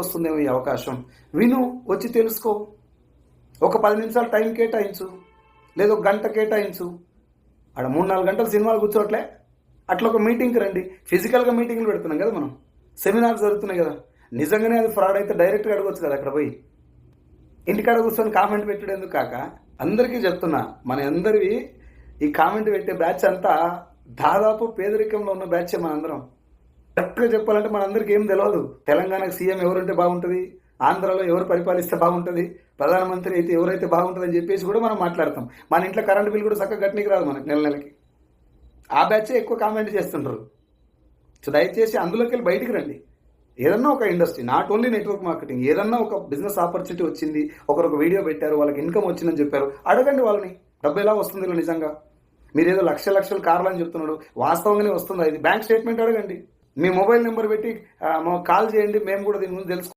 వస్తుందేమో ఈ అవకాశం. విను, వచ్చి తెలుసుకో. ఒక 10 నిమిషాలు టైం కేటాయించు, లేదా ఒక గంట కేటాయించు. ఆడ 3-4 గంటలు సినిమాలు కూర్చోట్లే. అట్లా ఒక మీటింగ్కి రండి. ఫిజికల్గా మీటింగ్లు పెడుతున్నాం కదా మనం, సెమినార్స్ జరుగుతున్నాయి కదా. నిజంగానే అది ఫ్రాడ్ అయితే డైరెక్ట్గా అడగవచ్చు కదా అక్కడ పోయి. ఇంటికాడ కూర్చొని కామెంట్ పెట్టడం కాక అందరికీ చెప్తున్నా, మన అందరివి ఈ కామెంట్ పెట్టే బ్యాచ్ అంతా దాదాపు పేదరికంలో ఉన్న బ్యాచే మనందరం. కరెక్ట్గా చెప్పాలంటే మనందరికీ ఏం తెలియదు. తెలంగాణకు సీఎం ఎవరుంటే బాగుంటుంది, ఆంధ్రాలో ఎవరు పరిపాలిస్తే బాగుంటుంది, ప్రధానమంత్రి అయితే ఎవరైతే బాగుంటుంది అని చెప్పేసి కూడా మనం మాట్లాడతాం. మన ఇంట్లో కరెంట్ బిల్ కూడా చక్కగా గట్టికి రాదు మనకు నెలకి. ఆ బ్యాచే ఎక్కువ కామెంట్ చేస్తుంటారు. సో దయచేసి అందులోకి వెళ్ళి బయటికి రండి. ఏదన్నా ఒక industry, not only network marketing, ఏదన్నా ఒక బిజినెస్ ఆపర్చునిటీ వచ్చింది, ఒకరు ఒక వీడియో పెట్టారు, వాళ్ళకి ఇన్కమ్ వచ్చిందని చెప్పారు, అడగండి వాళ్ళని. డబ్బు ఎలా వస్తుంది ఇలా నిజంగా? మీరు ఏదో లక్షల కార్లు అని చెప్తున్నాడు, వాస్తవంగానే వస్తుందా? ఇది బ్యాంక్ స్టేట్మెంట్ అడగండి. మీ మొబైల్ నెంబర్ పెట్టి కాల్ చేయండి, మేము కూడా దీని గురించి తెలుసుకుంటాం.